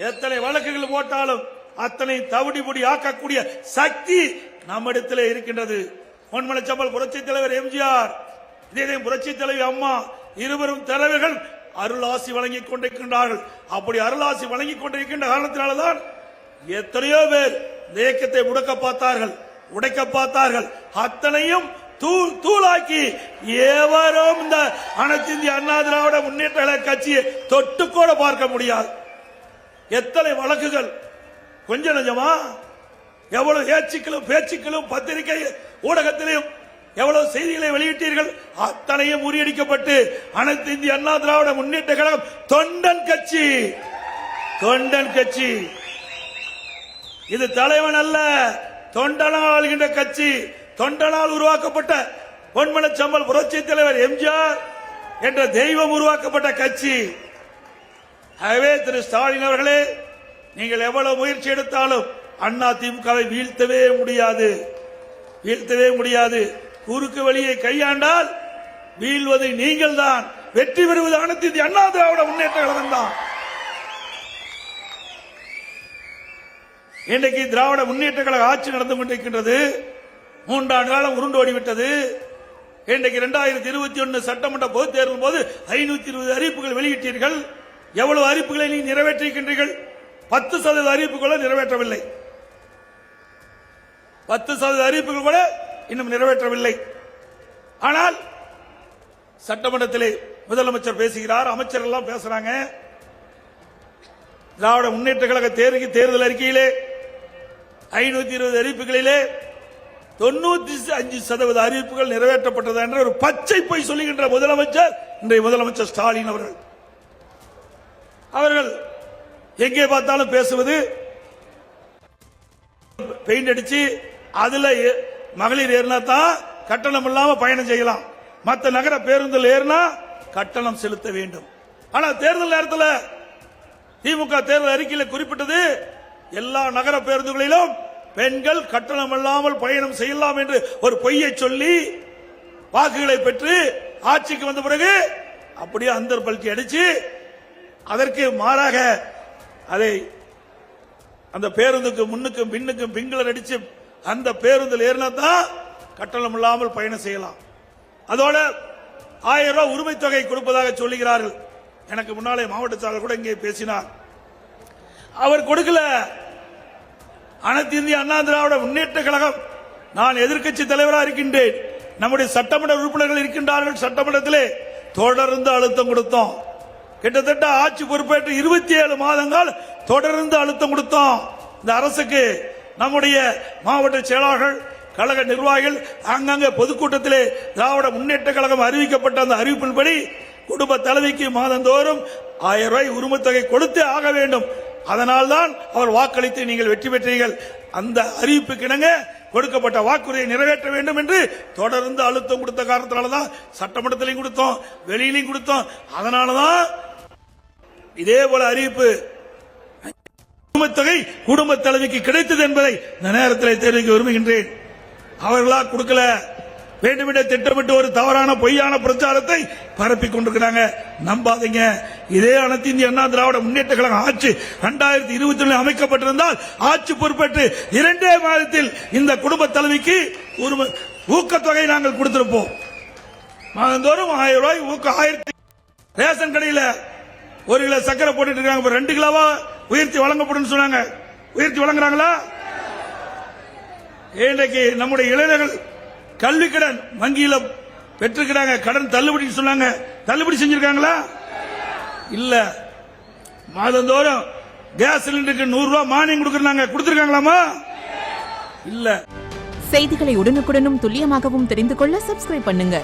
எத்தனை வழக்குகள் போட்டாலும் அத்தனை தவிடிபுடி ஆக்கக்கூடிய சக்தி நம்மிடத்திலே இருக்கின்றது. பொன்மனச்சம்பல் புரட்சி தலைவர் எம்ஜிஆர், இதே புரட்சி தலைவி அம்மா, இருவரும் தலைவர்கள் அருளாசி வழங்கிக் கொண்டிருக்கின்றார்கள். அப்படி அருளாசி வழங்கிக் கொண்டிருக்கின்ற காரணத்தினால்தான் எத்தனையோ பேர் இந்த இயக்கத்தை முடக்க பார்த்தார்கள், உடைக்க பார்த்தார்கள். அத்தனையும் தூளாக்கி எவரும் இந்த அனைத்து இந்திய அண்ணா திராவிட முன்னேற்ற கழக கட்சியை தொட்டுக்கூட பார்க்க முடியாது. எத்தனை வழக்குகள், கொஞ்சம் நஞ்சமா? எவ்வளவு ஏச்சுக்களும் பேச்சுக்களும் பத்திரிகை ஊடகத்திலையும் எவ்வளவு செய்திகளை வெளியிட்டீர்கள். அத்தனையும் முறியடிக்கப்பட்டு அனைத்து இந்திய அண்ணா திராவிட முன்னேற்ற கழகம் தொண்டன் கட்சி. தொண்டன் கட்சி இது தலைவன் அல்ல, தொண்டனால் ஆளுகின்ற கட்சி. தொண்டனால் உருவாக்கப்பட்ட பொன்மனச்சம்பல் புரட்சி தலைவர் எம்ஜிஆர் என்ற தெய்வம் உருவாக்கப்பட்ட கட்சி. ஆகவே திரு ஸ்டாலின் அவர்களே, நீங்கள் எவ்வளவு முயற்சி எடுத்தாலும் அண்ணா திமுகவை வீழ்த்தவே முடியாது, வீழ்த்தவே முடியாது. குறுக்கு வழியை கையாண்டால் வீழ்வது நீங்கள் தான், வெற்றி பெறுவது அனைத்து இந்திய அண்ணா திராவிட முன்னேற்ற கழகம் தான். இன்றைக்கு திராவிட முன்னேற்ற கழக ஆட்சி நடந்து கொண்டிருக்கின்றது. 3 ஆண்டு காலம் உருண்டோடிவிட்டது. இன்றைக்கு 2021 சட்டமன்ற பொதுத் தேர்தல் போது 520 அறிவிப்புகள் வெளியிட்டீர்கள். எவ்வளவு அறிவிப்புகளை நீ நிறைவேற்றிருக்கின்றீர்கள்? 10% அறிவிப்புகளை நிறைவேற்றவில்லை. 10% அறிவிப்புகள் கூட இன்னும் நிறைவேற்றவில்லை. ஆனால் சட்டமன்றத்திலே முதலமைச்சர் பேசுகிறார், அமைச்சர் எல்லாம் பேசுறாங்க. திராவிட முன்னேற்ற கழக தேர்தல் அறிக்கையிலே 520 அறிவிப்புகளிலே 95% அறிவிப்புகள் நிறைவேற்றப்பட்டது என்ற ஒரு பச்சை பொய் சொல்லுகின்ற முதலமைச்சர் இன்றைய முதலமைச்சர் ஸ்டாலின் அவர்கள் எங்கே பார்த்தாலும் பேசுவது, பெயிண்ட் அடிச்சு அதுல மகளிர் ஏறினா தான் கட்டணம் இல்லாம பயணம் செய்யலாம், மற்ற நகர பேருந்தில் ஏறினா கட்டணம் செலுத்த வேண்டும். ஆனா தேர்தல் நேரத்தில் திமுக தேர்தல் அறிக்கையில் குறிப்பிட்டது எல்லா நகர பேருந்துகளிலும் பெண்கள் கட்டணம் இல்லாமல் பயணம் செய்யலாம் என்று ஒரு பொய்யை சொல்லி வாக்குகளை பெற்று ஆட்சிக்கு வந்த பிறகு அப்படியே அந்தர் பல்கி அடிச்சு அதற்கு மாறாக அதை அந்த பேருந்துக்கு முன்னுக்கும் பின்னுக்கும் பிங்களர் அடிச்சு அந்த பேருந்தில் ஏறினா தான் கட்டணம் இல்லாமல் பயணம் செய்யலாம். அதோட 1000 ரூபாய் உரிமை தொகை கொடுப்பதாக சொல்லுகிறார்கள். எனக்கு முன்னாலே மாவட்ட செயலாளர் கூட இங்கே பேசினார். அவர் கொடுக்கல. அனைத்து இந்திய அண்ணா திராவிட முன்னேற்ற கழகம், நான் எதிர்க்கட்சி தலைவராக இருக்கின்றேன், நம்முடைய சட்டமன்ற உறுப்பினர்கள் இருக்கின்றார்கள். சட்டமன்றத்திலே தொடர்ந்து அழுத்தம் கொடுத்தோம். கிட்டத்தட்ட ஆட்சி பொறுப்பேற்று 27 மாதங்கள் தொடர்ந்து அழுத்தம் கொடுத்தோம் இந்த அரசுக்கு. நம்முடைய மாவட்ட செயலாளர்கள், கழக நிர்வாகிகள் அங்கங்க பொதுக்கூட்டத்திலே திராவிட முன்னேற்ற கழகம் அறிவிக்கப்பட்ட அந்த அறிவிப்பின்படி குடும்ப தலைவிக்கு மாதந்தோறும் 1000 ரூபாய் உரிமை தொகை கொடுத்தே ஆக வேண்டும். அதனால்தான் அவர் வாக்களித்து நீங்கள் வெற்றி பெற்றீர்கள். அந்த அறிவிப்புக்கு இணங்க கொடுக்கப்பட்ட வாக்குறுதியை நிறைவேற்ற வேண்டும் என்று தொடர்ந்து அழுத்தம் கொடுத்த காரணத்தினால்தான் சட்டமன்றத்திலையும் கொடுத்தோம், வெளியிலையும் கொடுத்தோம். அதனாலதான் இதே போல அறிவிப்பு தொகை குடும்ப தலைவிக்கு கிடைத்தது என்பதை இந்த நேரத்தில் தெரிவிக்க விரும்புகின்றேன். அவர்களா கொடுக்கல, வேண்டுமென்றே திட்டமிட்டு ஒரு தவறான பொய்யான பிரச்சாரத்தை பரப்பிக் கொண்டிருக்கிறாங்க. நம்பாதீங்க. இதே அனைத்து இந்திய அண்ணா திராவிட முன்னேற்ற கழகம் ஆட்சி 2021 அமைக்கப்பட்டிருந்தால் ஆட்சி பொறுப்பேற்று 2 மாதத்தில் இந்த குடும்ப தலைவிக்கு ஒரு ஊக்கத்தொகை நாங்கள் கொடுத்திருப்போம். மாதந்தோறும் 1000 ரூபாய் ஊக்க. 1000 ரேஷன் கடையில் 1 கிலோ சக்கரை போட்டுட்டு இருக்காங்க, 2 கிலோவா உயர்த்தி வழங்கப்படும் சொன்னாங்க. உயர்த்தி வழங்குறாங்களா? இன்றைக்கு நம்முடைய இளைஞர்கள் கல்வி கடன் வங்கியில பெற்றிருக்கிறாங்க, கடன் தள்ளுபடி சொன்னாங்க. தள்ளுபடி செஞ்சிருக்காங்களா? இல்ல. மாதந்தோறும் கேஸ் சிலிண்டருக்கு 100 ரூபாய் மானியம் கொடுக்கறாங்க, கொடுத்திருக்காங்களாமா? இல்ல. செய்திகளை உடனுக்குடனும் துல்லியமாகவும் தெரிந்து கொள்ள சப்ஸ்கிரைப் பண்ணுங்க.